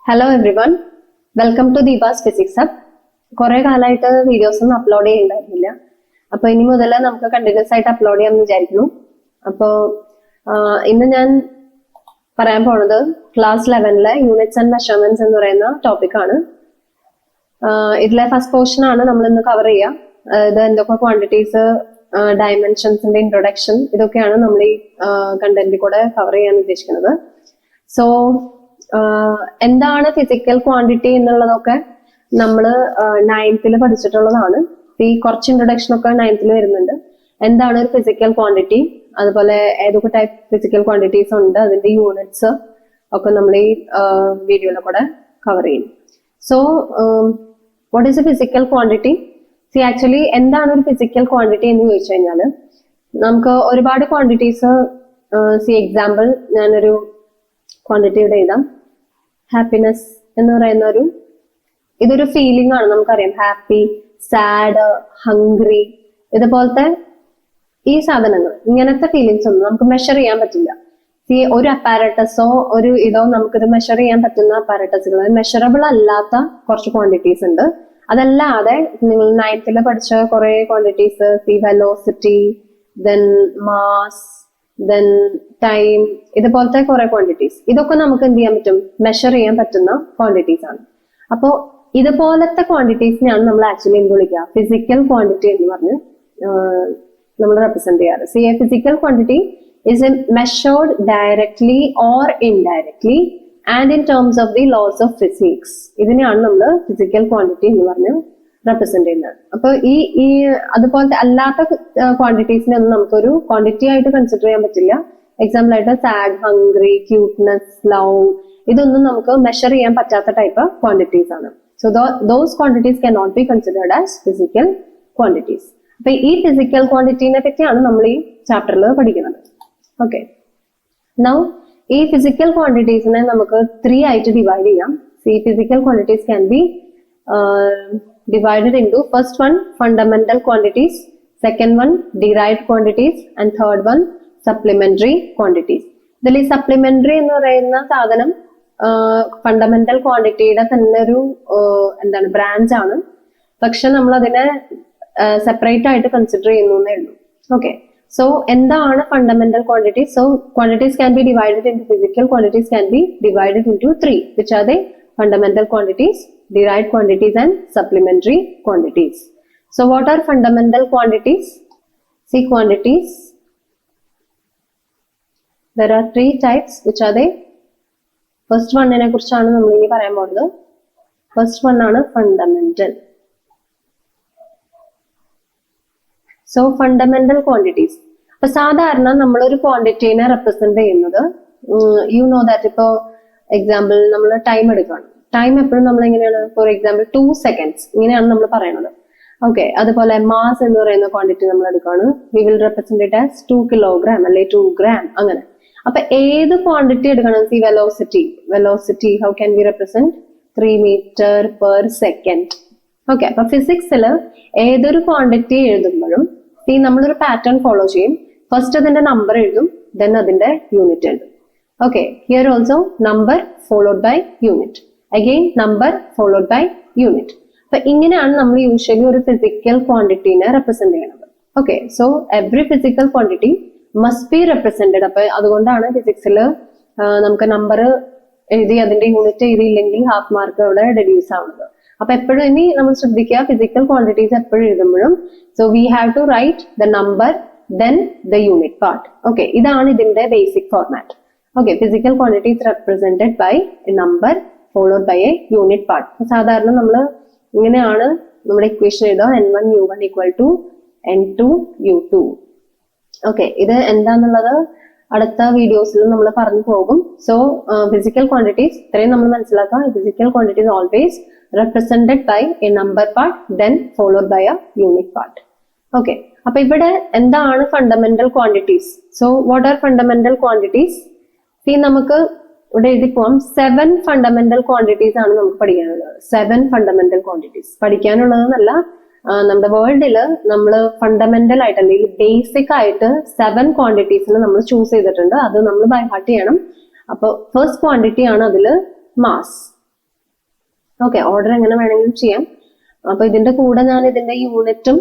Hello everyone, welcome to Deepa's physics hub. കുറെ കാലമായിട്ട് videos ഒന്നും അപ്ലോഡ് ചെയ്യുന്നുണ്ടായിരുന്നില്ല. അപ്പൊ ഇനി മുതൽ നമുക്ക് കണ്ടിന്യൂസ് ആയിട്ട് അപ്ലോഡ് ചെയ്യാമെന്ന് വിചാരിക്കുന്നു. അപ്പോ ഇന്ന് ഞാൻ പറയാൻ പോണത് ക്ലാസ് 11ലെ യൂണിറ്റ്സ് ആൻഡ് മെഷർമെന്റ്സ് എന്ന് പറയുന്ന ടോപ്പിക്കാണ്. ഇതിലെ ഫസ്റ്റ് പോർഷൻ ആണ് നമ്മൾ ഇന്ന് കവർ ചെയ്യുക. ഇത് എന്തൊക്കെ ക്വാണ്ടിറ്റീസ്, ഡയമെൻഷൻസിന്റെ ഇൻട്രൊഡക്ഷൻ, ഇതൊക്കെയാണ് നമ്മൾ ഈ കണ്ടന്റിൽ കൂടെ കവർ ചെയ്യാൻ ഉദ്ദേശിക്കുന്നത്. സോ എന്താണ് ഫിസിക്കൽ ക്വാണ്ടിറ്റി എന്നുള്ളതൊക്കെ നമ്മൾ 9th പഠിച്ചിട്ടുള്ളതാണ്. ഈ കുറച്ച് ഇൻട്രൊഡക്ഷൻ ഒക്കെ 9th വരുന്നുണ്ട്. എന്താണ് ഒരു ഫിസിക്കൽ ക്വാണ്ടിറ്റി, അതുപോലെ ഏതൊക്കെ ടൈപ്പ് ഫിസിക്കൽ ക്വാണ്ടിറ്റീസ് ഉണ്ട്, അതിന്റെ യൂണിറ്റ്സ് ഒക്കെ നമ്മൾ ഈ വീഡിയോയിലെ കൂടെ കവർ ചെയ്യും. So what is A physical quantity? Actually എന്താണ് ഒരു ഫിസിക്കൽ ക്വാണ്ടിറ്റി എന്ന് ചോദിച്ചു കഴിഞ്ഞാൽ നമുക്ക് ഒരുപാട് ക്വാണ്ടിറ്റീസ്, എക്സാമ്പിൾ ഞാനൊരു ക്വാണ്ടിറ്റി ഇവിടെ എഴുതാം. ഹാപ്പിനെസ് എന്ന് പറയുന്ന ഇതൊരു ഫീലിംഗ് ആണ്. നമുക്കറിയാം ഹാപ്പി, സാഡ്, ഹംഗ്രി, ഇതുപോലത്തെ ഈ സാധനങ്ങൾ, ഇങ്ങനത്തെ ഫീലിങ്സ് ഒന്നും നമുക്ക് മെഷർ ചെയ്യാൻ പറ്റില്ല. ഒരു അപ്പാരറ്റസോ ഒരു ഇതോ നമുക്കിത് മെഷർ ചെയ്യാൻ പറ്റുന്ന അപ്പാരറ്റസുകൾ, മെഷറബിൾ അല്ലാത്ത കുറച്ച് ക്വാണ്ടിറ്റീസ് ഉണ്ട്. അതല്ലാതെ നിങ്ങൾ 9th പഠിച്ച കുറെ quantities, velocity, then mass, then time, ഇതുപോലത്തെ കുറെ ക്വാണ്ടിറ്റീസ്, ഇതൊക്കെ നമുക്ക് എന്ത് ചെയ്യാൻ പറ്റും? മെഷർ ചെയ്യാൻ പറ്റുന്ന ക്വാണ്ടിറ്റീസ് ആണ്. അപ്പോൾ ഇതുപോലത്തെ ക്വാണ്ടിറ്റീസിനെയാണ് നമ്മൾ ആക്ച്വലി എന്ത് വിളിക്കുക? ഫിസിക്കൽ ക്വാണ്ടിറ്റി എന്ന് പറഞ്ഞ് നമ്മൾ റെപ്രസെന്റ് ചെയ്യാറ്. A physical quantity is measured directly or indirectly and in terms of the laws of physics. ഇതിനെയാണ് നമ്മൾ ഫിസിക്കൽ ക്വാണ്ടിറ്റി എന്ന് പറഞ്ഞ് റെപ്രസെന്റ് ചെയ്യുന്നത്. അപ്പൊ ഈ അതുപോലത്തെ അല്ലാത്ത ക്വാണ്ടിറ്റീസിനെ ഒന്നും നമുക്കൊരു ക്വാണ്ടിറ്റി ആയിട്ട് കൺസിഡർ ചെയ്യാൻ പറ്റില്ല. എക്സാമ്പിൾ ആയിട്ട് സാഡ്, ഹംഗ്രി, ക്യൂട്ട്നെസ്, ലവ്, ഇതൊന്നും നമുക്ക് മെഷർ ചെയ്യാൻ പറ്റാത്ത ടൈപ്പ് ക്വാണ്ടിറ്റീസ് ആണ്. So those quantities can not be considered as physical quantities. അപ്പൊ ഈ ഫിസിക്കൽ ക്വാണ്ടിറ്റീനെ പറ്റിയാണ് നമ്മൾ ഈ ചാപ്റ്ററിൽ പഠിക്കുന്നത്. ഓക്കെ, നൗ ഈ ഫിസിക്കൽ ക്വാണ്ടിറ്റീസിനെ നമുക്ക് 3 ആയിട്ട് ഡിവൈഡ് ചെയ്യാം. Physical quantities can be divided into first one fundamental quantities, second one derived quantities, and third one supplementary quantities. ഇതിൽ ഈ സപ്ലിമെന്ററി എന്ന് പറയുന്ന സാധനം ഫണ്ടമെന്റൽ ക്വാണ്ടിറ്റിയുടെ തന്നെ ഒരു എന്താണ് ബ്രാഞ്ച് ആണ്. പക്ഷെ നമ്മൾ അതിനെ സെപ്പറേറ്റ് ആയിട്ട് കൺസിഡർ ചെയ്യുന്നേ ഉള്ളൂ. ഓക്കെ, സോ എന്താണ് fundamental quantities? So quantities can B divided into physical quantities can B divided into 3, which are the fundamental quantities, derived quantities, and supplementary quantities. So what are fundamental quantities? See, quantities, there are 3 types, which are they? First one നെ കുറിച്ചാണ് നമ്മൾ ഇനി പറയാൻ പോകുന്നത്. First one ആണ് fundamental. So fundamental quantities. അപ്പൊ സാധാരണ നമ്മളൊരു ക്വാണ്ടിറ്റീനെ റെപ്രസെന്റ് ചെയ്യുന്നത്, യു നോ ദാറ്റ്, ഇപ്പോ എക്സാമ്പിൾ നമ്മൾ ടൈം എടുക്കുകയാണ്. ടൈം എപ്പോഴും നമ്മൾ എങ്ങനെയാണ്? ഫോർ എക്സാമ്പിൾ 2 seconds ഇങ്ങനെയാണ് നമ്മൾ പറയുന്നത്. ഓക്കെ, അതുപോലെ മാസ് എന്ന് പറയുന്ന ക്വാണ്ടിറ്റി നമ്മൾ എടുക്കുകയാണ്. We will represent it as 2 kilogram അല്ലെ 2 gram അങ്ങനെ. അപ്പൊ ഏത് ക്വാണ്ടിറ്റി എടുക്കണം? Velocity how can we represent? 3 meter per second. Okay, അപ്പൊ ഫിസിക്സിൽ ഏതൊരു ക്വാണ്ടിറ്റി എഴുതുമ്പോഴും നമ്മളൊരു പാറ്റേൺ ഫോളോ ചെയ്യും. ഫസ്റ്റ് അതിന്റെ നമ്പർ എഴുതും, ദെൻ അതിന്റെ യൂണിറ്റ് എഴുതും. Okay, here also number followed by unit, again number followed by unit. അപ്പൊ ഇങ്ങനെയാണ് നമ്മൾ യൂഷ്വലി ഒരു ഫിസിക്കൽ ക്വാണ്ടിറ്റീനെ റെപ്രസെന്റ് ചെയ്യുന്നത്. Okay, so every physical quantity must be represented. അപ്പൊ അതുകൊണ്ടാണ് ഫിസിക്സിൽ നമുക്ക് നമ്പർ എഴുതി അതിന്റെ യൂണിറ്റ് എഴുതിയില്ലെങ്കിൽ ഹാഫ് മാർക്ക് അവിടെ ഡെഡ്യൂസ് ആവുന്നത്. അപ്പൊ എപ്പോഴും ഇനി നമ്മൾ ശ്രദ്ധിക്കുക, ഫിസിക്കൽ ക്വാണ്ടിറ്റീസ് എപ്പോഴും എഴുതുമ്പോഴും so we have to write the number then the unit part. Okay, ഇതാണ് ഇതിന്റെ basic format. Okay, physical quantity is represented by a number followed by a unit part. സാധാരണ നമ്മൾ ഇങ്ങനെയാണ് നമ്മുടെ ഇക്വേഷൻ എഴുതുക, n1u1 equal to n2u2. Okay, ഇത് എന്താന്നുള്ളത് അടുത്ത വീഡിയോസിൽ നമ്മൾ പറഞ്ഞു പോകും. സോ ഫിസിക്കൽ ക്വാണ്ടിറ്റീസ് ഇത്രയും നമ്മൾ മനസ്സിലാക്കുക. Physical quantities always represented by a number part then followed by a unit part. Okay, അപ്പൊ ഇവിടെ എന്താണ് fundamental quantities? So what are fundamental quantities? നമുക്ക് ഇവിടെ എഴുതി പോവാം. 7 ഫണ്ടമെന്റൽ ക്വാണ്ടിറ്റീസ് ആണ് നമുക്ക് പഠിക്കാനുള്ളത്. 7 ഫണ്ടമെന്റൽ ക്വാണ്ടിറ്റീസ് പഠിക്കാനുള്ളതെന്നല്ല, നമ്മുടെ വേൾഡിൽ നമ്മൾ ഫണ്ടമെന്റൽ ആയിട്ട് അല്ലെങ്കിൽ ബേസിക് ആയിട്ട് 7 ക്വാണ്ടിറ്റീസിന് നമ്മൾ ചൂസ് ചെയ്തിട്ടുണ്ട്. അത് നമ്മൾ ബൈ ഹാർട്ട് ചെയ്യണം. അപ്പോൾ ഫസ്റ്റ് ക്വാണ്ടിറ്റി ആണ് അതിൽ മാസ്. ഓക്കെ, ഓർഡർ എങ്ങനെ വേണമെങ്കിലും ചെയ്യാം. അപ്പൊ ഇതിന്റെ കൂടെ ഞാൻ ഇതിന്റെ യൂണിറ്റും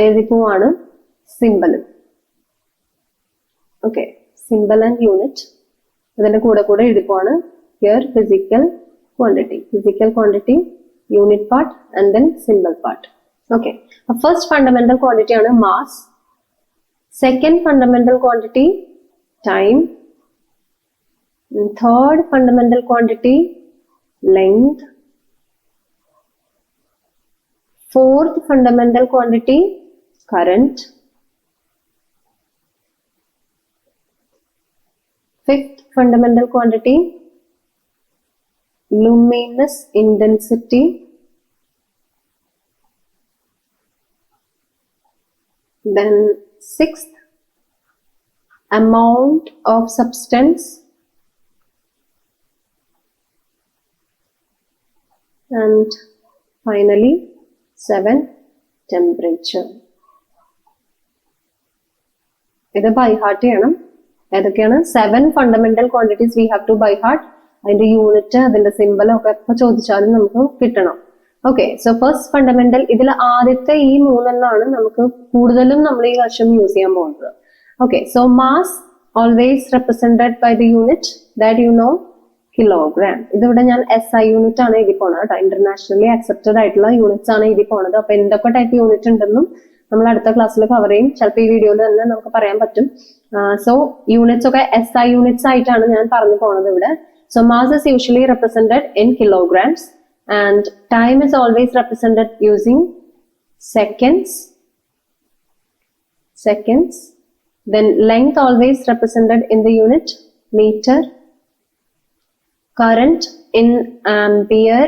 എഴുതി പോവാണ്, സിമ്പലും. ഓക്കെ, സിമ്പൽ ആൻഡ് യൂണിറ്റ് ഇതിന്റെ കൂടെ എഴുതി പോവാണ്. Here physical quantity, unit part and then symbol part. Okay, first fundamental quantity ആണ് mass. Second fundamental quantity time. Third fundamental quantity length. Fourth fundamental quantity current. Fifth fundamental quantity luminous intensity. Then sixth, amount of substance. And finally 7, temperature. ഇത് by heart ചെയ്യണം. ഏതൊക്കെയാണ് 7 fundamental quantities we have to by heart. അതിന്റെ unit, അതിന്റെ symbol ഒക്കെ എപ്പോൾ ചോദിച്ചാലും നമുക്ക് കിട്ടണം. ഓക്കെ, സോ ഫസ്റ്റ് ഫണ്ടമെന്റൽ, ഇതിൽ ആദ്യത്തെ ഈ 3 നമുക്ക് കൂടുതലും നമ്മൾ ഈ വർഷം യൂസ് ചെയ്യാൻ പോകുന്നത്. Okay, so mass always represented by the unit that you know, kilogram. ഇതിവിടെ ഞാൻ SI യൂണിറ്റ് ആണ് എഴുതി പോണത് കേട്ടോ. ഇന്റർനാഷണലി അക്സെപ്റ്റഡ് ആയിട്ടുള്ള യൂണിറ്റ്സ് ആണ് എഴുതി പോണത്. അപ്പൊ എന്തൊക്കെ ടൈപ്പ് യൂണിറ്റ് ഉണ്ടെന്നും നമ്മൾ അടുത്ത ക്ലാസ്സിൽ കവർ ചെയ്യും. ചിലപ്പോൾ ഈ വീഡിയോയിൽ തന്നെ നമുക്ക് പറയാൻ പറ്റും. സോ യൂണിറ്റ്സ് ഒക്കെ SI യൂണിറ്റ്സ് ആയിട്ടാണ് ഞാൻ പറഞ്ഞു പോണത് ഇവിടെ. So mass is usually represented in kilograms and time is always represented using seconds. Then length always represented in the unit meter. Current in ampere.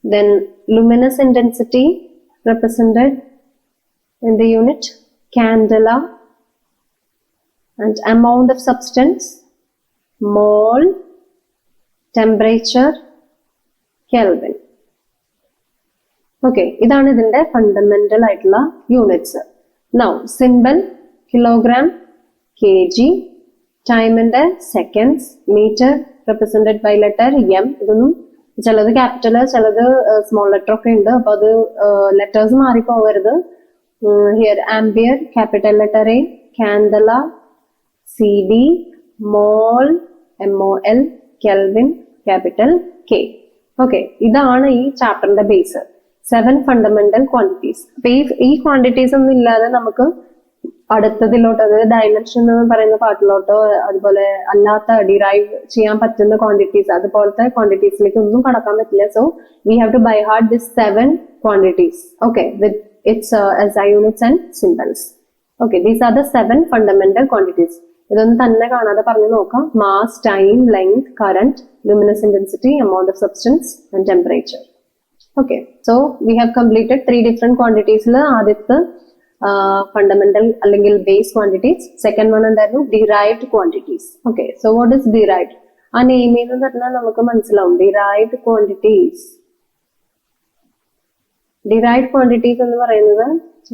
Then luminous intensity represented in the unit candela. And amount of substance mole. Temperature Kelvin. Okay, ഇതാണ് ഇതിന്റെ fundamental ആയിട്ടുള്ള units. Now symbol kilogram, kg. Time in the seconds, meter represented by letter M. ഇതൊന്നും ചിലത് capital, ചിലത് small letter ഒക്കെ ഉണ്ട്. അപ്പൊ അത് ലെറ്റേഴ്സ് മാറിപ്പോവരുത്. Here ampere capital letter A, candela CD, mole MOL, kelvin capital K. Okay, ഇതാണ് ഈ ചാപ്റ്ററിന്റെ ബേസ്. 7 fundamental quantities. അപ്പൊ ഈ ക്വാണ്ടിറ്റീസ് ഒന്നും ഇല്ലാതെ നമുക്ക് അടുത്തതിലോട്ട്, അതായത് ഡയമെൻഷൻ എന്ന് പറയുന്ന പാർട്ടിലോട്ടോ അതുപോലെ അല്ലാത്ത ഡിറൈവ് ചെയ്യാൻ പറ്റുന്ന ക്വാണ്ടിറ്റീസ്, അതുപോലത്തെ ക്വാണ്ടിറ്റീസിലേക്ക് ഒന്നും കടക്കാൻ പറ്റില്ല. So we have to by heart this 7 quantities. Okay, with its SI units and symbols. Okay, these are the 7 fundamental quantities. ഇതൊന്നും തന്നെ കാണാതെ പറഞ്ഞു നോക്കാം. Mass, time, length, current, luminous intensity, amount of substance and temperature. Okay, so we have completed 3 different quantities. ആദ്യത്തെ fundamental അല്ലെങ്കിൽ base quantities. Second one എന്തായിരുന്നു? Derived quantities. Okay, so what is derived? ആ നെയിമിൽ നിന്ന് പറഞ്ഞാൽ നമുക്ക് മനസ്സിലാവും. ഡിറൈവ്ഡ് ക്വാണ്ടിറ്റീസ് എന്ന് പറയുന്നത്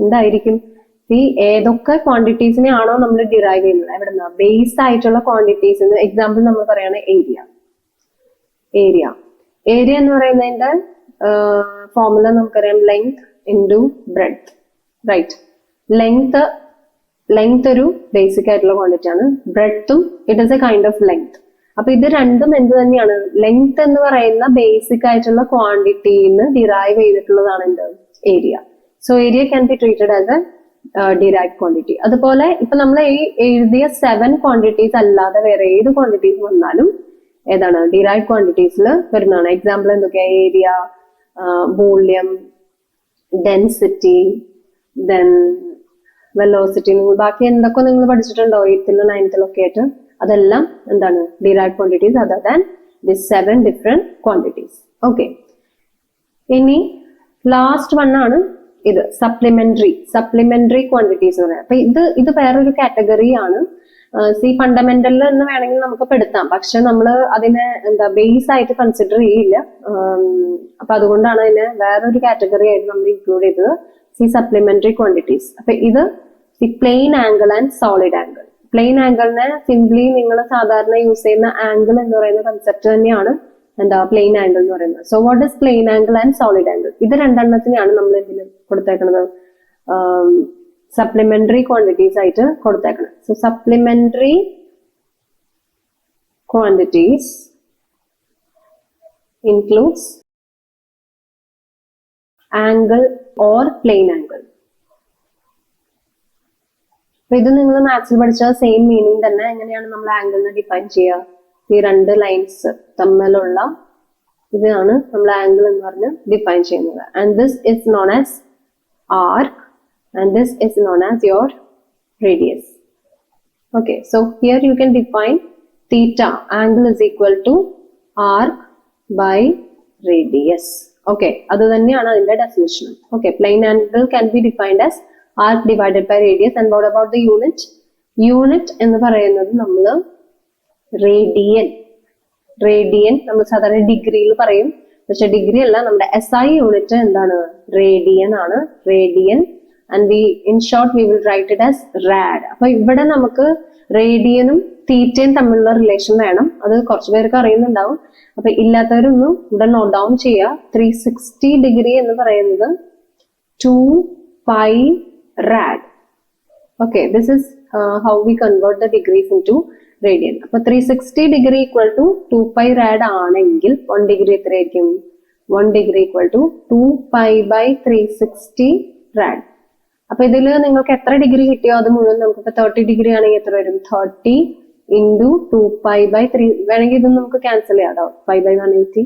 എന്തായിരിക്കും? ഈ ഏതൊക്കെ ക്വാണ്ടിറ്റീസിനെ ആണോ നമ്മൾ ഡിറൈവ് ചെയ്യുന്നത്, എവിടെന്നാ ബേസ് ആയിട്ടുള്ള ക്വാണ്ടിറ്റീസ്. എക്സാമ്പിൾ നമ്മൾ പറയാണ് ഏരിയ എന്ന് പറയുന്നതിന്റെ ഫോർമുല നമുക്കറിയാം, length into breadth. Right, length ഒരു ബേസിക് ആയിട്ടുള്ള ക്വാണ്ടിറ്റി ആണ്. ബ്രെഡ്ത്തും it is a kind of length. അപ്പൊ ഇത് രണ്ടും എന്ത് തന്നെയാണ്? ലെങ്ത് എന്ന് പറയുന്ന ബേസിക് ആയിട്ടുള്ള ക്വാണ്ടിറ്റിന്ന് ഡിറൈവ് ചെയ്തിട്ടുള്ളതാണ് എന്ത്? Area. So area can be treated as A derived quantity. അതുപോലെ ഇപ്പൊ നമ്മൾ ഈ എഴുതിയ 7 ക്വാണ്ടിറ്റീസ് അല്ലാതെ വേറെ ഏത് ക്വാണ്ടിറ്റീസ് വന്നാലും ഏതാണ്? ഡിറൈവ്ഡ് ക്വാണ്ടിറ്റീസിൽ വരുന്നതാണ്. എക്സാമ്പിൾ എന്തൊക്കെയാ? Area, volume, density, then velocity. ബാക്കി എന്തൊക്കെ നിങ്ങൾ പഠിച്ചിട്ടുണ്ടോ 8th 9th ആയിട്ട്? അതെല്ലാം എന്താണ്? Derived quantities other than this 7 different quantities. Okay, ഇനി ലാസ്റ്റ് വൺ ആണ് ഇത് സപ്ലിമെന്ററി ക്വാണ്ടിറ്റീസ് എന്ന് പറയാം. അപ്പൊ ഇത് വേറൊരു കാറ്റഗറി ആണ്. സി ഫണ്ടമെന്റൽ എന്ന് വേണമെങ്കിൽ നമുക്ക് പെടുത്താം, പക്ഷെ നമ്മൾ അതിനെ ബേസ് ആയിട്ട് കൺസിഡർ ചെയ്യില്ല. അപ്പൊ അതുകൊണ്ടാണ് അതിനെ വേറൊരു കാറ്റഗറി ആയിട്ട് നമ്മൾ ഇൻക്ലൂഡ് ചെയ്തത്. C supplementary quantities. അപ്പൊ ഇത് plane angle and solid angle. Plane ആംഗിളിനെ സിംപ്ലി നിങ്ങൾ സാധാരണ യൂസ് ചെയ്യുന്ന ആംഗിൾ എന്ന് പറയുന്ന കൺസെപ്റ്റ് തന്നെയാണ് എന്താ പ്ലെയിൻ ആംഗിൾ എന്ന് പറയുന്നത്. So what is plane angle and solid angle? ഇത് രണ്ടെണ്ണത്തിനെയാണ് നമ്മൾ ഇതിൽ കൊടുത്തേക്കുന്നത് സപ്ലിമെന്ററി ക്വാണ്ടിറ്റീസ് ആയിട്ട് കൊടുത്തേക്കണം. So supplementary quantities includes angle or plane angle. അപ്പൊ ഇത് നിങ്ങൾ മാത്സിൽ പഠിച്ച സെയിം മീനിങ് തന്നെ. എങ്ങനെയാണ് നമ്മൾ ആംഗിളിനെ ഡിഫൈൻ ചെയ്യുക? ഈ രണ്ട് ലൈൻസ് തമ്മിലുള്ള ഇതാണ് നമ്മൾ ആംഗിൾ എന്ന് പറഞ്ഞ് ഡിഫൈൻ ചെയ്യുന്നത്. And this is known as arc and this is known as your radius. Okay, so here you can define theta angle is equal to arc by radius. Okay, അത് തന്നെയാണ് അതിന്റെ definition. Okay, plane angle can be defined as arc divided by radius. And what about the unit? Unit എന്ന് പറയുന്നത് നമ്മൾ radian നമ്മൾ സാധാരണ ഡിഗ്രിയിൽ പറയും, പക്ഷെ ഡിഗ്രി അല്ല, നമ്മുടെ SI യൂണിറ്റ് എന്താണ്? റേഡിയൻ ആണ്, radian. And we in short we will write it as rad. അപ്പൊ ഇവിടെ നമുക്ക് റേഡിയനും തീറ്റയും തമ്മിലുള്ള റിലേഷൻ വേണം. അത് കുറച്ചു പേർക്ക് അറിയുന്നുണ്ടാവും. അപ്പൊ ഇല്ലാത്തവരൊന്നും ഇവിടെ നോട്ട് ഡൗൺ ചെയ്യുക. 360 ഡിഗ്രി എന്ന് പറയുന്നത് 2 pi rad. Okay, this is how we convert the degrees into radian. അപ്പൊ 360 degree equal to 2 pi rad ആണെങ്കിൽ 1 ഡിഗ്രി എത്രയായിരിക്കും? 1 degree equal to 2 pi by 360 rad. അപ്പൊ ഇതിൽ നിങ്ങൾക്ക് എത്ര ഡിഗ്രി കിട്ടിയോ അത് മുഴുവൻ നമുക്ക് ഇപ്പൊ 30 ഡിഗ്രി ആണെങ്കിൽ എത്ര വരും? 30 into 2 pi by 3. വേണമെങ്കിൽ ഇത് നമുക്ക് ക്യാൻസൽ ചെയ്യാം കേട്ടോ. 5 by 180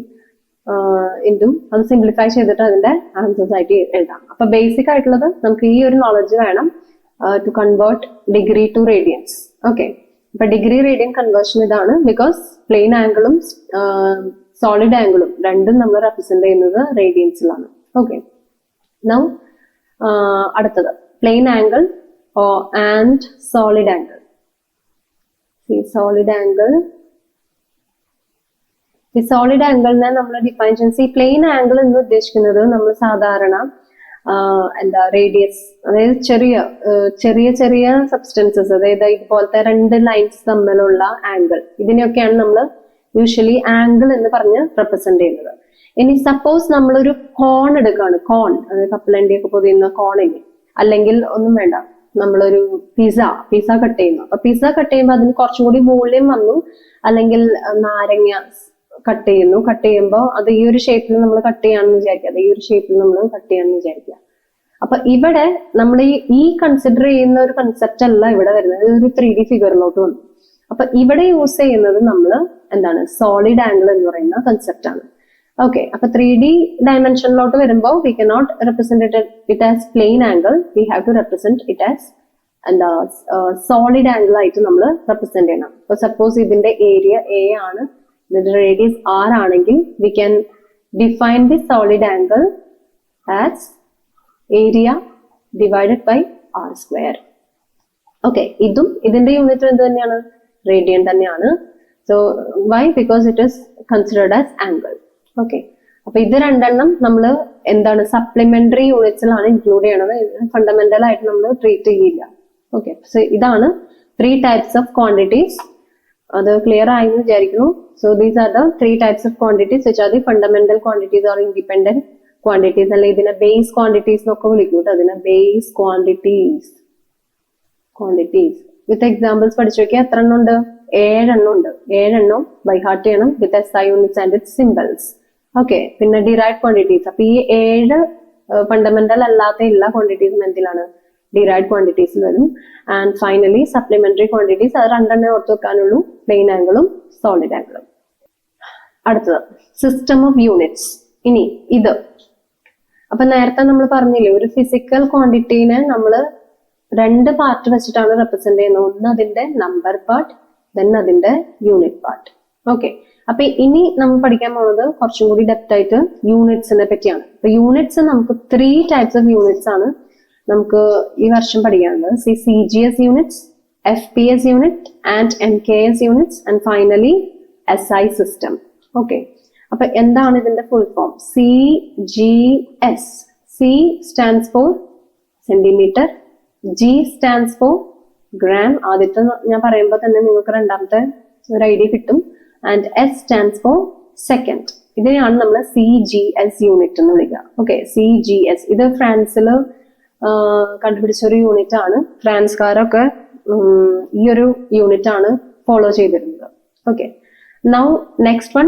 into അത് സിംപ്ലിഫൈ ചെയ്തിട്ട് അതിന്റെ ആൻസേഴ്സ് ആയിട്ട് എഴുതാം. അപ്പൊ ബേസിക് ആയിട്ടുള്ളത് നമുക്ക് ഈ ഒരു നോളജ് വേണം to convert degree to radians. Okay, അപ്പൊ ഡിഗ്രി റേഡിയൻ കൺവേർഷൻ ഇതാണ്. ബിക്കോസ് പ്ലെയിൻ ആംഗിളും സോളിഡ് ആംഗിളും രണ്ടും നമ്മൾ റെപ്രസെന്റ് ചെയ്യുന്നത് റേഡിയൻസിലാണ്. ഓക്കെ, നൗ അടുത്തത് plane angle and solid angle. Solid angle, ഈ സോളിഡ് ആംഗിളിനെ നമ്മൾ ഡിഫൈൻ ചെയ്യുന്നത്, ഈ പ്ലെയിൻ ആംഗിൾ എന്ന് ഉദ്ദേശിക്കുന്നത് നമ്മൾ സാധാരണ എന്താ റേഡിയസ്, അതായത് ചെറിയ ചെറിയ സബ്സ്റ്റൻസസ്, അതായത് ഇതുപോലത്തെ രണ്ട് ലൈൻസ് തമ്മിലുള്ള ആംഗിൾ, ഇതിനെയൊക്കെയാണ് നമ്മൾ യൂഷ്വലി ആംഗിൾ എന്ന് പറഞ്ഞ് റെപ്രസെന്റ് ചെയ്യുന്നത്. ഇനി സപ്പോസ് നമ്മളൊരു കോൺ എടുക്കുകയാണ്, കോൺ അതായത് കപ്പലണ്ടി ഒക്കെ പൊതിയുന്ന കോണിന്, അല്ലെങ്കിൽ ഒന്നും വേണ്ട, നമ്മളൊരു പിസ്സ കട്ട് ചെയ്യുന്നു. അപ്പൊ പിസ്സ കട്ട് ചെയ്യുമ്പോൾ അതിന് കുറച്ചും കൂടി വോളിയം വന്നു, അല്ലെങ്കിൽ നാരങ്ങ കട്ട് ചെയ്യുമ്പോൾ അത് ഈ ഒരു ഷേപ്പിൽ നമ്മൾ കട്ട് ചെയ്യാണെന്ന് വിചാരിക്കുക, ഈ ഒരു ഷേപ്പിൽ നമ്മൾ കട്ട് ചെയ്യാണെന്ന് വിചാരിക്കുക. അപ്പൊ ഇവിടെ നമ്മൾ ഈ കൺസിഡർ ചെയ്യുന്ന ഒരു കൺസെപ്റ്റ് അല്ല ഇവിടെ വരുന്നത്, ഒരു 3D ഫിഗറിലോട്ട് വന്നു. അപ്പൊ ഇവിടെ യൂസ് ചെയ്യുന്നത് നമ്മൾ എന്താണ്? സോളിഡ് ആംഗിൾ എന്ന് പറയുന്ന കൺസെപ്റ്റ് ആണ്. ഓക്കെ, അപ്പൊ 3D ഡയമെൻഷനിലോട്ട് വരുമ്പോൾ we cannot represent it as plane angle, we have to represent it as എന്താ സോളിഡ് ആംഗിൾ ആയിട്ട് നമ്മൾ റെപ്രസെന്റ് ചെയ്യണം. അപ്പൊ സപ്പോസ് ഇതിന്റെ ഏരിയ A ആണ്, ഇതിന്റെ റേഡിയസ് R ആണെങ്കിൽ we can define the solid angle as area divided by R². Okay, ഇതിന്റെ യൂണിറ്റ് എന്ത് തന്നെയാണ്? റേഡിയൻ തന്നെയാണ്. So why? Because it is considered as angle. Okay, അപ്പൊ ഇത് രണ്ടെണ്ണം നമ്മൾ എന്താണ് സപ്ലിമെന്ററി യൂണിറ്റ്സിലാണ് ഇൻക്ലൂഡ് ചെയ്യണത്, ഫണ്ടമെന്റൽ ആയിട്ട് നമ്മൾ ട്രീറ്റ് ചെയ്യില്ല. ഓക്കെ, സോ ഇതാണ് 3 types of quantities. അത് ക്ലിയർ ആയെന്ന് വിചാരിക്കുന്നു. So these are the 3 types of quantities which are the fundamental quantities or independent quantities. അല്ലെ ഇതിനെ ബേസ് ക്വാണ്ടിറ്റീസ് എന്നൊക്കെ വിളിക്കൂട്ടോ, അതിനെ ബേസ് ക്വാണ്ടിറ്റീസ്. വിത്ത് എക്സാമ്പിൾസ് പഠിച്ചു നോക്കിയാൽ എത്ര എണ്ണം ഉണ്ട്? 7 എണ്ണം ഉണ്ട്. 7 എണ്ണം ബൈ ഹാർട്ട് ചെയ്യണം വിത്ത് SI units and it's symbols. Okay, പിന്നെ ഡിറൈവ്ഡ് ക്വാണ്ടിറ്റീസ്. അപ്പൊ ഈ 7 ഫണ്ടമെന്റൽ അല്ലാത്ത എല്ലാ ക്വാണ്ടിറ്റീസും എന്തിലാണ്? ഡിറൈവ്ഡ് ക്വാണ്ടിറ്റീസിൽ വരും. ആൻഡ് ഫൈനലി സപ്ലിമെന്ററി ക്വാണ്ടിറ്റീസ്, അത് രണ്ടെണ്ണേ ഓർത്ത് വെക്കാനുള്ളൂ, പ്ലെയിൻ ആംഗിളും സോളിഡ് ആംഗിളും. അടുത്തത് സിസ്റ്റം ഓഫ് യൂണിറ്റ്സ്. ഇനി ഇത് അപ്പൊ നേരത്തെ നമ്മൾ പറഞ്ഞില്ലേ, ഒരു ഫിസിക്കൽ ക്വാണ്ടിറ്റീനെ നമ്മൾ 2 പാർട്ട് വെച്ചിട്ടാണ് റെപ്രസെന്റ് ചെയ്യുന്നത്. ഒന്ന് അതിന്റെ നമ്പർ പാർട്ട്, ദെൻ അതിന്റെ യൂണിറ്റ് പാർട്ട്. ഓക്കെ, അപ്പൊ ഇനി നമ്മൾ പഠിക്കാൻ പോകുന്നത് കുറച്ചും കൂടി ഡെപ്ത് ആയിട്ട് യൂണിറ്റ്സിനെ പറ്റിയാണ്. അപ്പൊ യൂണിറ്റ്സ് നമുക്ക് 3 types of യൂണിറ്റ്സ് ആണ് നമുക്ക് ഈ വർഷം പഠിക്കാനുള്ളത്. CGS units, FPS unit and MKS units and finally SI system. Okay, അപ്പൊ എന്താണ് ഇതിന്റെ full form? CGS. C stands for centimetre, G stands for gram. ആദ്യത്തെ ഞാൻ പറയുമ്പോൾ തന്നെ നിങ്ങൾക്ക് രണ്ടാമത്തെ ഒരു ഐഡിയ കിട്ടും. And S stands for second. ഇതിനെയാണ് നമ്മൾ CGS യൂണിറ്റ് എന്ന് വിളിക്കുക. ഓക്കെ, CGS ഇത് ഫ്രാൻസിൽ കണ്ടുപിടിച്ച ഒരു യൂണിറ്റ് ആണ്. ഫ്രാൻസുകാരൊക്കെ ഈ ഒരു യൂണിറ്റ് ആണ് ഫോളോ ചെയ്തിരുന്നത്. Okay, now next one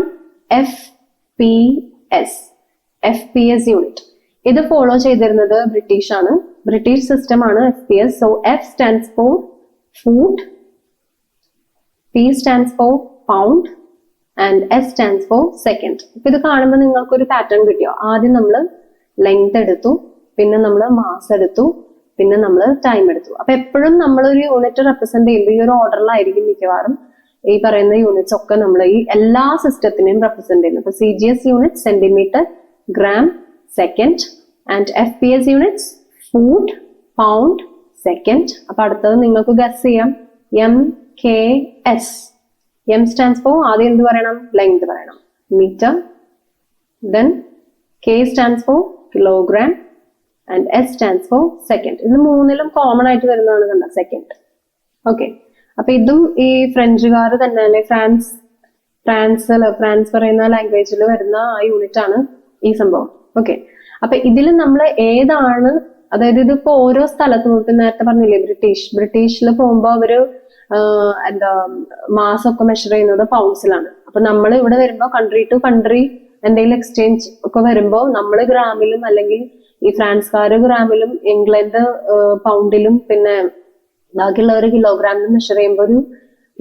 FPS unit. ഇത് ഫോളോ ചെയ്തിരുന്നത് ബ്രിട്ടീഷ് ആണ്. ബ്രിട്ടീഷ് സിസ്റ്റം ആണ് FPS. So F stands for foot, P stands for pound and S stands for second. ഇപ്പൊ ഇത് കാണുമ്പോൾ നിങ്ങൾക്ക് ഒരു പാറ്റേൺ കിട്ടിയോ? ആദ്യം നമ്മൾ ലെങ്ത് എടുത്തു, പിന്നെ നമ്മൾ മാസ് എടുത്തു, പിന്നെ നമ്മൾ ടൈം എടുത്തു. അപ്പൊ എപ്പോഴും നമ്മളൊരു യൂണിറ്റ് റെപ്രസെന്റ് ചെയ്യുമ്പോൾ ഈ ഒരു ഓർഡറിലായിരിക്കും മിക്കവാറും ഈ പറയുന്ന യൂണിറ്റ്സ് ഒക്കെ നമ്മൾ ഈ എല്ലാ സിസ്റ്റത്തിനെയും റെപ്രസെന്റ് ചെയ്യുന്നത്. ഇപ്പൊ CGS unit centimetre, gram, second. And FPS units foot, pound, second. അപ്പൊ അടുത്തത് നിങ്ങൾക്ക് ഗസ് ചെയ്യാം. MKS. M stands for ആദ്യം എന്ത് പറയണം? ലെങ്ത് പറയണം, metre. Then K stands for kilogram and S stands for second. ഇത് മൂന്നിലും കോമൺ ആയിട്ട് വരുന്നതാണ് കണ്ട സെക്കൻഡ്. ഓക്കെ, അപ്പൊ ഇതും ഈ ഫ്രഞ്ചുകാർ തന്നെ അല്ലെ ഫ്രാൻസ് പറയുന്ന ലാംഗ്വേജിൽ വരുന്ന ആ യൂണിറ്റ് ആണ് ഈ സംഭവം. ഓക്കെ, അപ്പൊ ഇതിൽ നമ്മൾ ഏതാണ്, അതായത് ഇതിപ്പോ ഓരോ സ്ഥലത്തും ഇപ്പൊ നേരത്തെ പറഞ്ഞില്ലേ ബ്രിട്ടീഷിൽ പോകുമ്പോ അവര് എന്താ മാസമൊക്കെ മെഷർ ചെയ്യുന്നത് പൗണ്ട്സിലാണ്. അപ്പൊ നമ്മൾ ഇവിടെ വരുമ്പോ കൺട്രി ടു കൺട്രി എന്തെങ്കിലും എക്സ്ചേഞ്ച് ഒക്കെ വരുമ്പോ നമ്മൾ ഗ്രാമിലും അല്ലെങ്കിൽ ഈ ഫ്രാൻസുകാര് ഗ്രാമിലും ഇംഗ്ലണ്ട് പൗണ്ടിലും പിന്നെ ബാക്കിയുള്ളവർ കിലോഗ്രാമിലും മെഷർ ചെയ്യുമ്പോൾ ഒരു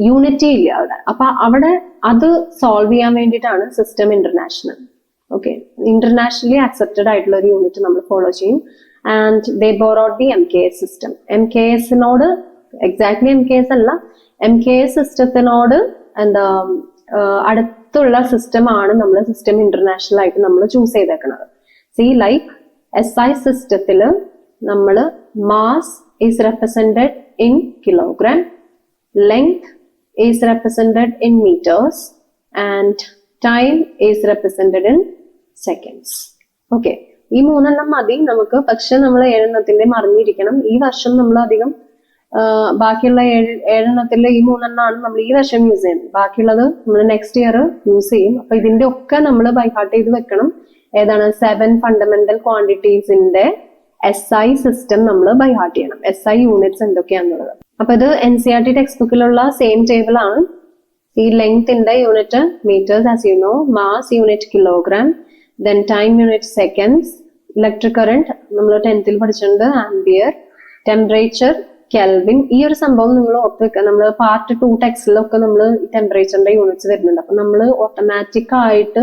യൂണിറ്റി ഇല്ല അവിടെ. അപ്പൊ അവിടെ അത് സോൾവ് ചെയ്യാൻ വേണ്ടിയിട്ടാണ് system international. Okay, internationally accepted ആയിട്ടുള്ള ഒരു യൂണിറ്റ് നമ്മൾ ഫോളോ ചെയ്യും. And they borrowed the MKS system. MKSനോട് എക്സാക്ട്ലി MKS അല്ല, MKS സിസ്റ്റത്തിനോട് എന്താ അടുത്തുള്ള സിസ്റ്റം ആണ് നമ്മൾ സിസ്റ്റം ഇന്റർനാഷണൽ ആയിട്ട് നമ്മൾ ചൂസ് ചെയ്തേക്കുന്നത്. സി ലൈക്ക് SI സിസ്റ്റത്തില് നമ്മൾ mass is represented in kilogram, length is represented in metres and time is represented in seconds. Okay, ഈ മൂന്നെണ്ണം മതി നമുക്ക്. പക്ഷെ നമ്മൾ ഏഴെണ്ണത്തിന്റെ അറിഞ്ഞിരിക്കണം. ഈ വർഷം നമ്മൾ അധികം ബാക്കിയുള്ള ഏഴെണ്ണത്തിൽ ഈ മൂന്നെണ്ണമാണ് നമ്മൾ ഈ വർഷം യൂസ് ചെയ്യുന്നത്. ബാക്കിയുള്ളത് നമ്മൾ നെക്സ്റ്റ് ഇയർ യൂസ് ചെയ്യും. അപ്പൊ ഇതിന്റെ ഒക്കെ നമ്മൾ ബൈഹാർട്ട് ചെയ്ത് വെക്കണം. ഏതാണ്? 7 ഫണ്ടമെന്റൽ ക്വാണ്ടിറ്റീസിന്റെ SI സിസ്റ്റം നമ്മൾ ബൈഹാർട്ട് ചെയ്യണം. SI യൂണിറ്റ്സ് എന്തൊക്കെയാന്നുള്ളത്. അപ്പൊ ഇത് NCERT ടെക്സ്റ്റ് ബുക്കിലുള്ള സെയിം ടേബിൾ ആണ്. ഈ ലെങ്ത്തിന്റെ unit metres as you know, mass unit kilogram, then time unit seconds, electric current നമ്മൾ 10th പഠിച്ചിട്ടുണ്ട് ആംപിയർ, ടെമ്പറേച്ചർ കെൽവിൻ. ഈ ഒരു സംഭവം നിങ്ങൾ ഓർത്ത് വെക്കുക. നമ്മൾ പാർട്ട് 2 ടെക്സ്റ്റിലൊക്കെ നമ്മൾ ടെമ്പറേച്ചറിന്റെ യൂണിറ്റ്സ് വരുന്നുണ്ട്. അപ്പൊ നമ്മൾ ഓട്ടോമാറ്റിക് ആയിട്ട്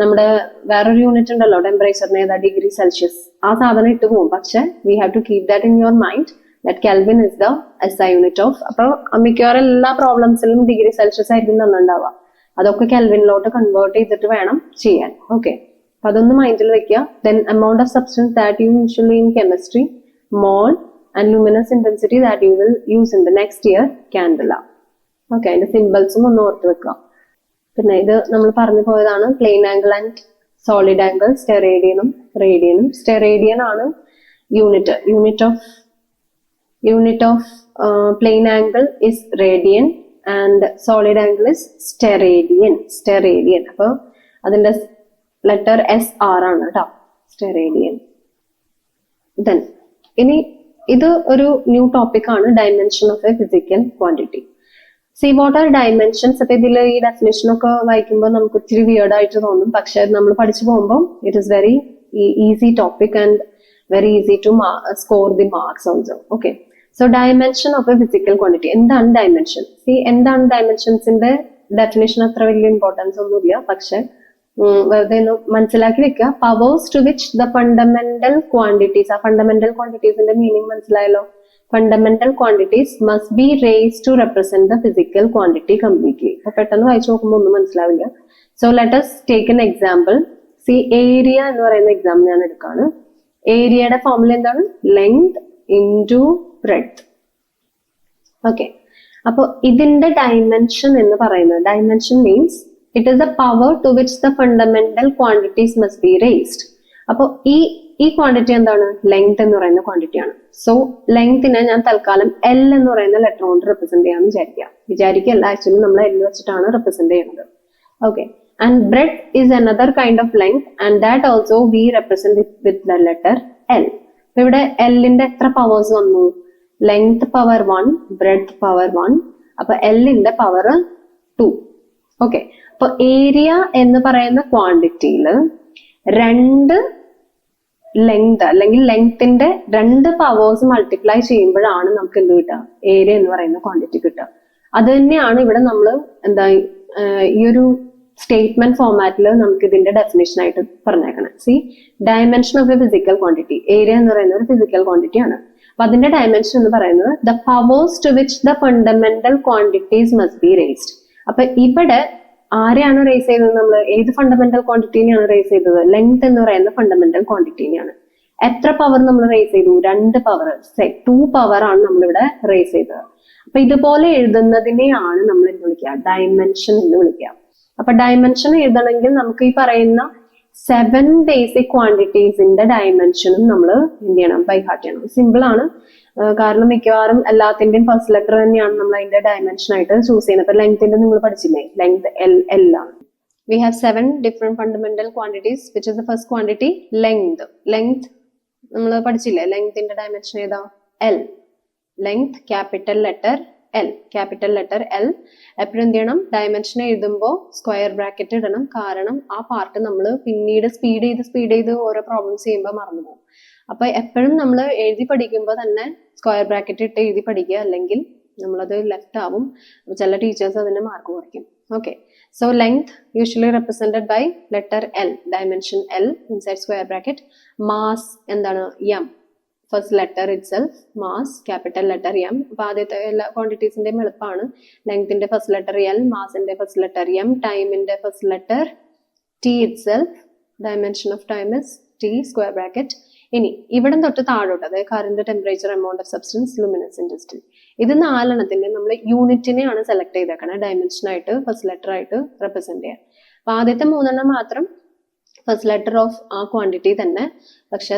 നമ്മുടെ വേറൊരു യൂണിറ്റ് ഉണ്ടല്ലോ ടെമ്പറേച്ചറിന്, ഏതാ? Degree Celsius. ആ സാധനം ഇട്ട് പോകും. പക്ഷെ we have to keep that in your mind that kelvin is the SI unit of. അപ്പൊ മിക്കവാറും എല്ലാ പ്രോബ്ലംസിലും ഡിഗ്രി സെൽഷ്യസ് ആയിരിക്കും തന്നിട്ടുണ്ടാവുക. അതൊക്കെ കെൽവിനിലോട്ട് കൺവേർട്ട് ചെയ്തിട്ട് വേണം ചെയ്യാൻ. ഓക്കെ, അപ്പൊ അതൊന്ന് മൈൻഡിൽ വെക്കുക. Then amount of substance that you usually in chemistry, mole and luminous intensity that you will use in the next year, candela. Okay, അതിന്റെ സിമ്പിൾസും ഒന്ന് ഓർത്ത് വെക്കുക. പിന്നെ ഇത് നമ്മൾ പറഞ്ഞു പോയതാണ് plane angle and solid angle, സ്റ്റെറേഡിയനും റേഡിയനും. സ്റ്റെറേഡിയൻ ആണ് unit of plane angle is radian and solid angle is steradian. അപ്പൊ അതിന്റെ ലെറ്റർ SR ആണ് കേട്ടോ, സ്റ്റെറേഡിയൻ. ദെൻ ഇനി ഇത് ഒരു ന്യൂ ടോപ്പിക് ആണ്, dimension of a physical quantity. See what are dimensions. അപ്പൊ ഇതിൽ ഈ ഡെഫിനേഷൻ ഒക്കെ വായിക്കുമ്പോൾ നമുക്ക് ഒത്തിരി വിയേർഡ് ആയിട്ട് തോന്നും. പക്ഷെ നമ്മൾ പഠിച്ചു പോകുമ്പോൾ it is very easy topic and very easy to score the marks also. Okay, so dimension of a physical quantity. എന്താണ് ഡയമെൻഷൻ? സി എന്താണ് ഡയമെൻഷൻസിന്റെ ഡെഫിനേഷൻ അത്ര വലിയ ഇമ്പോർട്ടൻസ് ഒന്നുമില്ല. പക്ഷെ വെറുതെ ഒന്ന് മനസ്സിലാക്കി വെക്കുക. Powers to which the fundamental quantities. ആ ഫണ്ടമെന്റൽ ക്വാണ്ടിറ്റീസിന്റെ മീനിങ് മനസ്സിലായല്ലോ. Fundamental quantities must be raised to represent the physical quantity completely. അപ്പൊ പെട്ടെന്ന് വായിച്ചു നോക്കുമ്പോൾ ഒന്നും മനസ്സിലാവില്ല. So let us take an example. See area എന്ന് പറയുന്ന എക്സാമ്പിൾ ഞാൻ എടുക്കാണ്. ഏരിയയുടെ ഫോർമുല എന്താണ്? Length into breadth. ഓക്കെ, അപ്പൊ ഇതിന്റെ ഡയമെൻഷൻ എന്ന് പറയുന്നത്, dimension means it is the power to which the fundamental quantities must be raised. അപ്പോൾ ഈ ഈ ക്വാണ്ടിറ്റി എന്താണ്? ലെങ്ത് എന്ന് പറയുന്ന ക്വാണ്ടിറ്റിയാണ്. സോ ലെങ്തിനെ ഞാൻ തൽക്കാലം എൽ എന്ന് പറയുന്ന ലെറ്റർ കൊണ്ട് റെപ്രസെന്റ് ചെയ്യാമെന്ന് വിചാരിക്കല്ല, ആക്ച്വലി നമ്മൾ എൽ വെച്ചിട്ടാണ് റെപ്രസെന്റ് ചെയ്യുന്നത്. Okay, and bread is another kind of length and that also we represent with the letter L. ഇവിടെ എല്ലിന്റെ എത്ര പവേഴ്സ് വന്നു? ലെങ്ത് പവർ 1, ബ്രെഡ് പവർ 1, അപ്പൊ എല്ലിന്റെ പവർ 2. ഓക്കെ, അപ്പൊ ഏരിയ എന്ന് പറയുന്ന ക്വാണ്ടിറ്റിയിൽ രണ്ട് ലെങ്ത് അല്ലെങ്കിൽ ലെങ്ത്തിന്റെ രണ്ട് പവേഴ്സ് മൾട്ടിപ്ലൈ ചെയ്യുമ്പോഴാണ് നമുക്ക് എന്ത് കിട്ടുക? ഏരിയ എന്ന് പറയുന്ന ക്വാണ്ടിറ്റി കിട്ടുക. അത് തന്നെയാണ് ഇവിടെ നമ്മൾ എന്താ ഈ ഒരു സ്റ്റേറ്റ്മെന്റ് ഫോർമാറ്റിൽ നമുക്ക് ഇതിന്റെ ഡെഫിനേഷൻ ആയിട്ട് പറഞ്ഞേക്കണം. C, dimension of a physical quantity. Area എന്ന് പറയുന്ന ഒരു ഫിസിക്കൽ ക്വാണ്ടിറ്റി ആണ്. അപ്പൊ അതിന്റെ ഡയമെൻഷൻ എന്ന് പറയുന്നത് the powers to which the fundamental quantities must be raised. അപ്പൊ ഇവിടെ ആരെയാണ് റേസ് ചെയ്തത്? നമ്മൾ ഏത് ഫണ്ടമെന്റൽ ക്വാണ്ടിറ്റിനെയാണ് റേസ് ചെയ്തത്? ലെങ്ത് എന്ന് പറയുന്ന ഫണ്ടമെന്റൽ ക്വാണ്ടിറ്റിനെയാണ്. എത്ര പവർ നമ്മൾ റേസ് ചെയ്തു? 2 പവർ, 2 പവർ ആണ് നമ്മളിവിടെ റേസ് ചെയ്തത്. അപ്പൊ ഇതുപോലെ എഴുതുന്നതിനെയാണ് നമ്മൾ എന്ത് വിളിക്കുക? ഡയമെൻഷൻ എന്ന് വിളിക്കുക. അപ്പൊ ഡയമെൻഷൻ എഴുതണമെങ്കിൽ നമുക്ക് ഈ പറയുന്ന 7 ബേസിക് ക്വാണ്ടിറ്റീസിന്റെ ഡയമെൻഷനും നമ്മൾ എന്ത് ചെയ്യണം? ബൈ ഹാർട്ട് ചെയ്യണം. സിമ്പിൾ ആണ്, കാരണം മിക്കവാറും എല്ലാത്തിന്റെയും ഫസ്റ്റ് ലെറ്റർ തന്നെയാണ് നമ്മൾ അതിന്റെ ഡയമെൻഷൻ ആയിട്ട് ചൂസ് ചെയ്യുന്നത്. അപ്പൊ ലെങ്ത്തിന്റെ നിങ്ങൾ പഠിച്ചില്ലേ? ലെങ്ത് എൽ ആണ്. We have 7 different fundamental quantities. Which is the first quantity? Length. Length നമ്മൾ പഠിച്ചില്ലേ? ലെങ്ത്തിന്റെ ഡയമെൻഷൻ ഏതാ? L. Length capital letter L. Capital letter L. എപ്പോഴും എന്ത് ചെയ്യണം? ഡയമെൻഷൻ എഴുതുമ്പോൾ സ്ക്വയർ ബ്രാക്കറ്റ് ഇടണം. കാരണം ആ പാർട്ട് നമ്മൾ പിന്നീട് സ്പീഡ് ചെയ്ത് ഓരോ പ്രോബ്ലംസ് ചെയ്യുമ്പോൾ മറന്നു പോകും. അപ്പൊ എപ്പോഴും നമ്മൾ എഴുതി പഠിക്കുമ്പോൾ തന്നെ സ്ക്വയർ ബ്രാക്കറ്റ് ഇട്ട് എഴുതി പഠിക്കുക, അല്ലെങ്കിൽ നമ്മളത് ലെഫ്റ്റ് ആവും. ചില ടീച്ചേഴ്സ് അതിന്റെ മാർക്ക് കുറയ്ക്കും. ഓക്കെ, so length usually represented by letter L, dimension L inside square bracket. Mass എന്താണ്? M. First letter itself, mass capital letter M. അപ്പൊ ആദ്യത്തെ എല്ലാ ക്വാണ്ടിറ്റീസിന്റെയും എളുപ്പമാണ്. ലെങ്ത്തിന്റെ ഫസ്റ്റ് ലെറ്റർ എൽ, മാസിന്റെ ഫസ്റ്റ് ലെറ്റർ എം, ടൈമിന്റെ first letter T itself, dimension of time is T square bracket. ഇനി ഇവിടെ തൊട്ട് താഴോട്ട്, അതായത് current, temperature, amount of substance, luminous intensity, ഇത് 4 നമ്മൾ യൂണിറ്റിനെയാണ് സെലക്ട് ചെയ്തേക്കണം ഡയമെൻഷൻ ആയിട്ട് ഫസ്റ്റ് ലെറ്റർ ആയിട്ട് റെപ്രസെന്റ് ചെയ്യാൻ. അപ്പൊ ആദ്യത്തെ 3 മാത്രം ഫസ്റ്റ് ലെറ്റർ ഓഫ് ആ ക്വാണ്ടിറ്റി തന്നെ. പക്ഷെ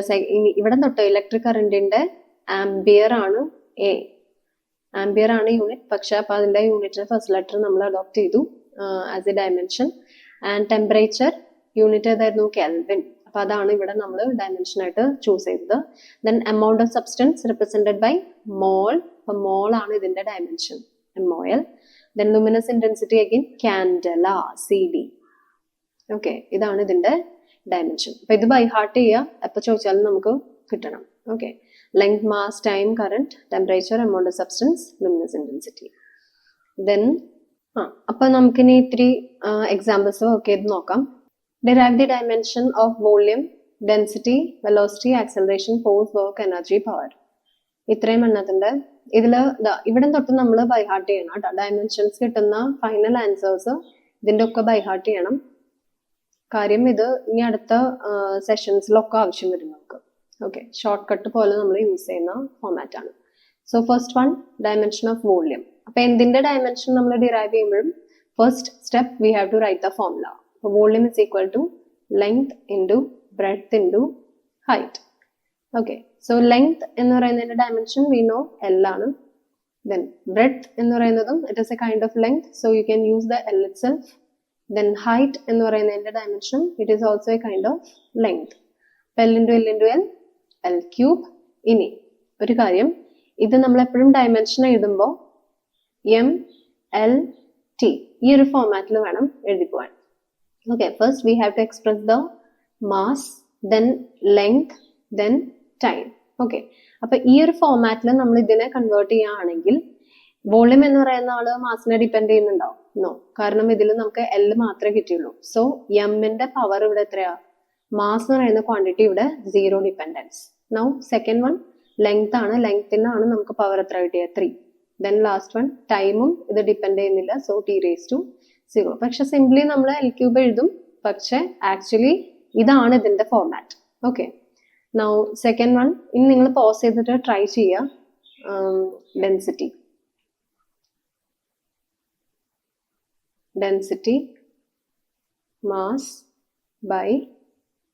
ഇവിടെ തൊട്ട് ഇലക്ട്രിക് കറന്റിന്റെ ആംബിയർ ആണ് എ. ആംബിയർ ആണ് യൂണിറ്റ്. പക്ഷെ അപ്പൊ അതിന്റെ യൂണിറ്റിന്റെ ഫസ്റ്റ് ലെറ്റർ നമ്മൾ അഡോപ്റ്റ് ചെയ്തു as a dimension. And temperature unit ഏതായിരുന്നു? കെൽവിൻ. അപ്പൊ അതാണ് ഇവിടെ നമ്മൾ ഡയമെൻഷൻ ആയിട്ട് ചൂസ് ചെയ്തത്. Then amount of substance represented by mole. അപ്പൊ മോൾ ആണ് ഇതിന്റെ dimension, MOL. Then luminous intensity again candela, CD. Okay, ഇതാണ് ഇതിന്റെ ഡയമെൻഷൻ. അപ്പൊ ഇത് ബൈ ഹാർട്ട് ചെയ്യുക, എപ്പൊ ചോദിച്ചാലും നമുക്ക് കിട്ടണം. Okay, length, mass, time, current, temperature, amount of substance, luminous intensity. Then അപ്പൊ നമുക്കിനി ഇത്തിരി എക്സാമ്പിൾസ് വർക്ക് ചെയ്ത് നോക്കാം. Derive the dimension of volume, density, velocity, acceleration, force, work, energy, power. ഇത്രയും എണ്ണത്തിന്റെ ഇവിടെ തൊട്ട് നമ്മൾ ബൈ ഹാർട്ട് ചെയ്യണം കേട്ടോ. ഡയമെൻഷൻസ് കിട്ടുന്ന ഫൈനൽ ആൻസേഴ്സ് ഇതിന്റെ ഒക്കെ ബൈ ഹാർട്ട് ചെയ്യണം. കാര്യം ഇത് ഇനി അടുത്ത സെഷൻസിലൊക്കെ ആവശ്യം വരും നമുക്ക്. ഓക്കെ, ഷോർട്ട് കട്ട് പോലെ നമ്മൾ യൂസ് ചെയ്യുന്ന ഫോമാറ്റ് ആണ്. So first one, dimension of volume. അപ്പൊ എന്തിന്റെ ഡയമെൻഷൻ നമ്മൾ ഡിറൈവ് ചെയ്യുമ്പോഴും first step we have to write the formula. Volume is equal to length into breadth into height. Okay, so length എന്ന് പറയുന്നതിന്റെ dimension we know L ആണ്. Then breadth എന്ന് പറയുന്നതും it is a kind of length, so you can use the L itself. Then height എന്ന് പറയുന്നതിന്റെ dimension it is also a kind of length. L into L into L, L cube. ഇനി ഒരു കാര്യം, ഇത് നമ്മൾ എപ്പോഴും ഡയമെൻഷൻ എഴുതുമ്പോൾ M, L, T ഈ ഒരു ഫോമാറ്റിൽ വേണം എഴുതി പോവാൻ. Okay, first we have to express the mass, then length, then time. Okay, അപ്പൊ ഈ ഒരു ഫോമാറ്റിൽ നമ്മൾ ഇതിനെ കൺവേർട്ട് ചെയ്യുകയാണെങ്കിൽ വോളിയം എന്ന് പറയുന്ന ആള് മാസിനെ ഡിപ്പെൻഡ് ചെയ്യുന്നുണ്ടോ? നോ, കാരണം ഇതിൽ നമുക്ക് L മാത്രമേ കിട്ടിയുള്ളൂ. സോ എമ്മിന്റെ പവർ ഇവിടെ എത്രയാ? മാസ് എന്ന് പറയുന്ന ക്വാണ്ടിറ്റി ഇവിടെ 0 dependence. Now second one length ആണ്. ലെങ്ത്തിനാണ് നമുക്ക് പവർ എത്ര കിട്ടിയത്? 3. ദെൻ ലാസ്റ്റ് വൺ ടൈമും ഇത് ഡിപ്പെൻഡ് ചെയ്യുന്നില്ല, സോ T⁻⁴. പക്ഷെ സിംപ്ലി നമ്മൾ L ക്യൂബ് എഴുതും, പക്ഷെ ആക്ച്വലി ഇതാണ് ഇതിന്റെ format. Okay, now second one. ഇനി നിങ്ങൾ പോസ് ചെയ്തിട്ട് ട്രൈ ചെയ്യുക. Density mass by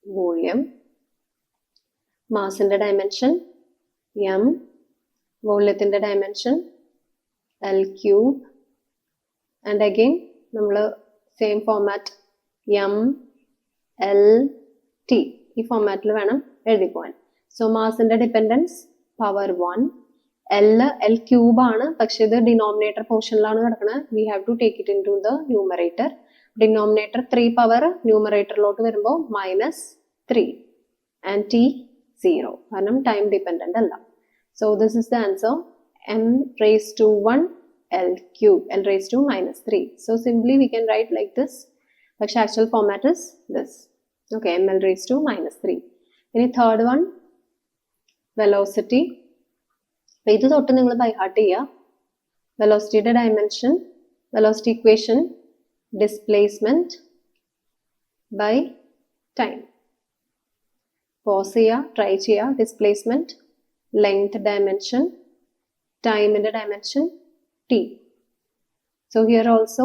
volume. മാസിന്റെ ഡയമെൻഷൻ m, വോള്യത്തിന്റെ dimension L cube, and again നമ്മൾ same format m L T ഈ ഫോമാറ്റിൽ വേണം എഴുതി പോകാൻ. സോ മാസിന്റെ ഡിപ്പെൻഡൻസ് പവർ 1, L ക്യൂബ് ആണ്, പക്ഷെ ഇത് ഡിനോമിനേറ്റർ പോർഷനിലാണ് കിടക്കുന്നത്. We have to take it into the numerator. Denominator 3 power ന്യൂമറേറ്ററിലോട്ട് വരുമ്പോൾ -3 ആൻഡ് T 0, കാരണം ടൈം ഡിപ്പെൻഡന്റ് അല്ല. So this is the answer, m raised to 1 L cube, L raised to -3. So simply we can write like this, but actual format is this. Okay, ml raised to -3. Any third one, velocity. ഇത് തൊട്ട് നിങ്ങൾ by heart ചെയ്യുക. വെലോസിറ്റിയുടെ dimension, velocity equation, displacement by time. Pause ചെയ്യുക, try ചെയ്യുക. Displacement, length dimension, ടൈമിന്റെ dimension t. So here also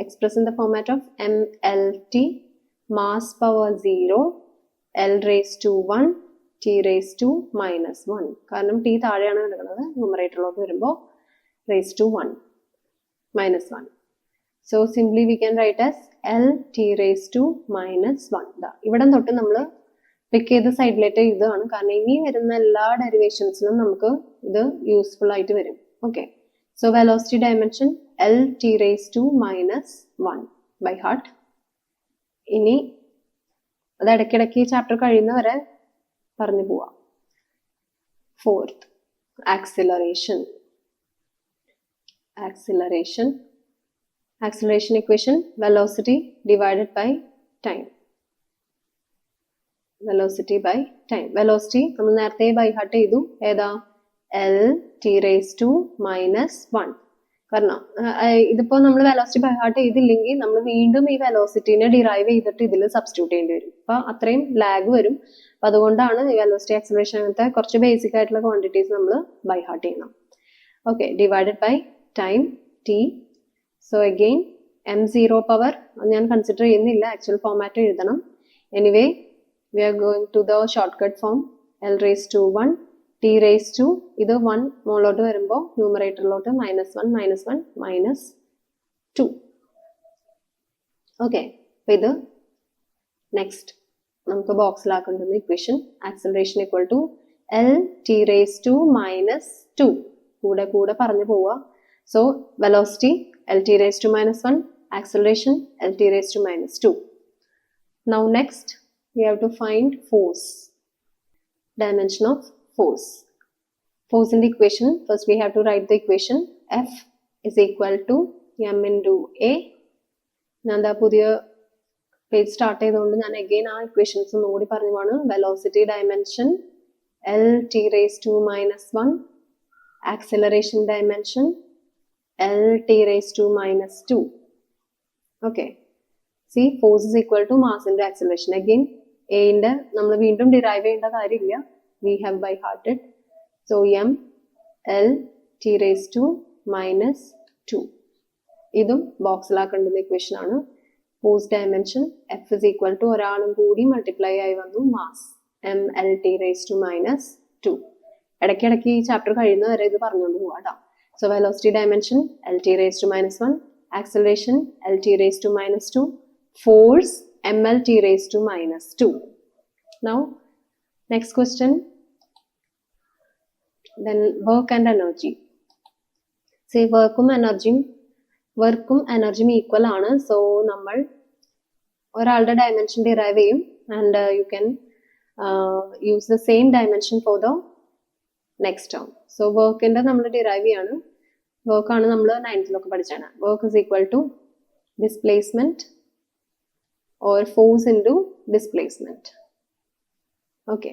express in the format of mlt, mass power 0, L raised to 1, T raised to -1. കാരണം t താഴെയാണ് കിടക്കുന്നത്, ന്യൂമറേറ്ററിലോട്ട് വരുമ്പോൾ raised to 1, -1. So simply we can write as L T raised to -1. ഇവിടെ തൊട്ട് നമ്മൾ പിക്ക് ചെയ്ത സൈഡിലേറ്റ് ഇതാണ്, കാരണം ഇനി വരുന്ന എല്ലാ ഡെറിവേഷൻസിലും നമുക്ക് ഇത് യൂസ്ഫുൾ ആയിട്ട് വരും. Okay, so velocity dimension L T raised to -1 by heart. ഇനി അത് ഇടയ്ക്കിടയ്ക്ക് ചാപ്റ്റർ കഴിയുന്നവരെ പറഞ്ഞു പോവാം. Fourth, acceleration. Acceleration equation, velocity divided by time. Velocity by time. Velocity നമ്മൾ നേരത്തെ ബൈ ഹാർട്ട് ചെയ്തു. ഏതാ? L T raised to -1. കാരണം ഇതിപ്പോ നമ്മൾ വെലോസിറ്റി ബൈ ഹാർട്ട് ചെയ്തില്ലെങ്കിൽ നമ്മൾ വീണ്ടും ഈ വെലോസിറ്റിനെ ഡിറൈവ് ചെയ്തിട്ട് ഇതിൽ സബ്സ്റ്റിറ്റ്യൂട്ട് ചെയ്യേണ്ടി വരും. അപ്പൊ അത്രയും ലാഗ് വരും. അപ്പൊ അതുകൊണ്ടാണ് ഈ വെലോസിറ്റി ആക്സിലറേഷൻ അങ്ങനത്തെ കുറച്ച് ബേസിക് ആയിട്ടുള്ള ക്വാണ്ടിറ്റീസ് നമ്മൾ ബൈ ഹാർട്ട് ചെയ്യണം. Okay, divided by time T. So again m0 power ഞാൻ കൺസിഡർ ചെയ്യുന്നില്ല, ആക്ച്വൽ ഫോമാറ്റ് എഴുതണം. Anyway we are going to the shortcut form, L raised to 1, T raised to, ഇത് 1 മുകളിലോട്ട് വരുമ്പോൾ ന്യൂമറേറ്ററിലോട്ട് -1 -2. ഓക്കെ, അപ്പൊ ഇത് നെക്സ്റ്റ് നമുക്ക് ബോക്സിലാക്കേണ്ടുന്ന equation. Acceleration equal to L T raised to -2. കൂടെ പറഞ്ഞു പോവുക. So velocity L T raised to -1, acceleration L T raised to -2. Now next we have to find force, dimension of force. Force in the equation, first we have to write the equation. F is equal to m into a. ഞാൻ ദാ പുതിയ page start ചെയ്തുകൊണ്ട് ഞാൻ again ആ equations ഒന്നുകൂടി പറഞ്ഞുമാണ്. Velocity dimension L T raised to -1, acceleration dimension L T raised to -2. Okay, see, force is equal to mass into acceleration. Again a ന്റെ നമ്മൾ വീണ്ടും ഡിറൈവ് ചെയ്യേണ്ട കാര്യമില്ല, we have by hearted. So m L T raised to -2. ഇതും ബോക്സിലാക്കേണ്ടുന്ന equation ആണ്. Force dimension F is equal to ഒരാളും കൂടി multiply ആയി വന്നു, mass m L T raised to -2. ഇടയ്ക്കിടയ്ക്ക് ഈ ചാപ്റ്റർ കഴിയുന്നവരെ ഇത് പറഞ്ഞുകൊണ്ട് പോവാം കേട്ടോ. So velocity dimension L T raised to -1, acceleration L T raised to -2, force ml T raised to -2. Now next question, then work and energy. Say workum energy equal ആണ്. So നമ്മൾ ഒരാളുടെ ഡയമെൻഷൻ ഡിറൈവ് ചെയ്യും and you can use the same dimension for the next term. So വർക്കിന്റെ നമ്മൾ derive ചെയ്യാണ്. വർക്കാണ് നമ്മൾ 9th പഠിച്ചാണ്. Work is equal to displacement or force into displacement. Okay,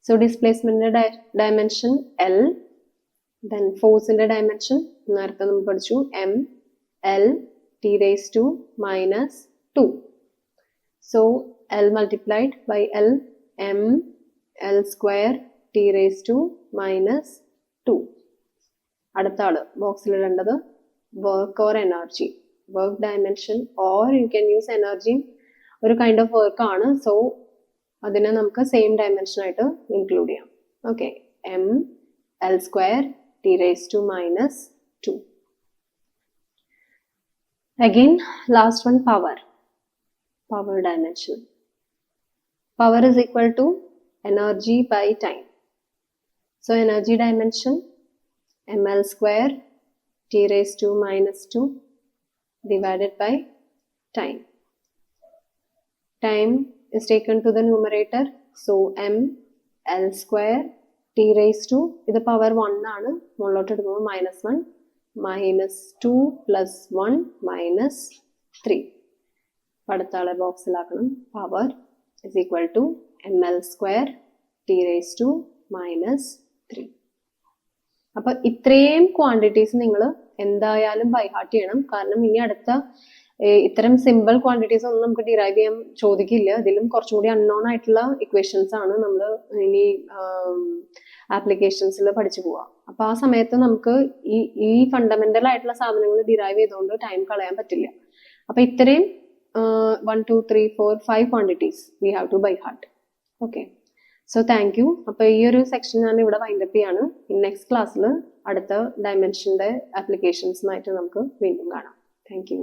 so ഡിസ്പ്ലേസ്മെന്റിന്റെ ഡയമെൻഷൻ L, ദെൻ ഫോഴ്സിന്റെ ഡയമെൻഷൻ നേരത്തെ നമ്മൾ പഠിച്ചു m L T raised to -2. So L multiplied by L, m L square T raised to -2. അടുത്ത ആള് ബോക്സിൽ ഇടേണ്ടത് work or energy. Work dimension or you can use energy, ഒരു കൈൻഡ് ഓഫ് വർക്ക് ആണ്. സോ അതിനെ നമുക്ക് സെയിം ഡയമെൻഷൻ ആയിട്ട് include ചെയ്യാം. Okay, M L square T raise to minus 2. Again, last one, power dimension. Power is equal to energy by time. So energy dimension ml square t raised to minus 2 divided by time. Time is taken to the numerator, so m l square t raised to ഇത് power 1 ആണ്, മുകളിലോട്ട് എടുക്കുമ്പോൾ -1 -2 plus 1 minus 3. അടുത്ത ആളെ ബോക്സിലാക്കണം. Power is equal to ml square t raised to minus 3. അപ്പൊ ഇത്രയും quantities നിങ്ങൾ എന്തായാലും ബൈ ഹാർട്ട് ചെയ്യണം. കാരണം ഇനി അടുത്ത ഇത്തരം സിമ്പിൾ ക്വാണ്ടിറ്റീസ് ഒന്നും നമുക്ക് ഡിറൈവ് ചെയ്യാൻ ചോദിക്കില്ല. ഇതിലും കുറച്ചും കൂടി അൺനോൺ ആയിട്ടുള്ള ഇക്വേഷൻസ് ആണ് നമ്മൾ ഇനി ആപ്ലിക്കേഷൻസിൽ പഠിച്ചു പോവുക. അപ്പൊ ആ സമയത്ത് നമുക്ക് ഈ ഫണ്ടമെന്റൽ ആയിട്ടുള്ള സാധനങ്ങൾ ഡിറൈവ് ചെയ്തുകൊണ്ട് ടൈം കളയാൻ പറ്റില്ല. അപ്പൊ ഇത്രയും 1 2 3 4 5 quantities we have to by heart. Okay, so thank you. അപ്പോൾ ഈ ഒരു സെക്ഷൻ ഞാൻ ഇവിടെ വൈൻഡപ്പ് ചെയ്യാണ്. നെക്സ്റ്റ് ക്ലാസ്സിൽ അടുത്ത ഡയമെൻഷന്റെ ആപ്ലിക്കേഷൻസുമായിട്ട് നമുക്ക് വീണ്ടും കാണാം. Thank you.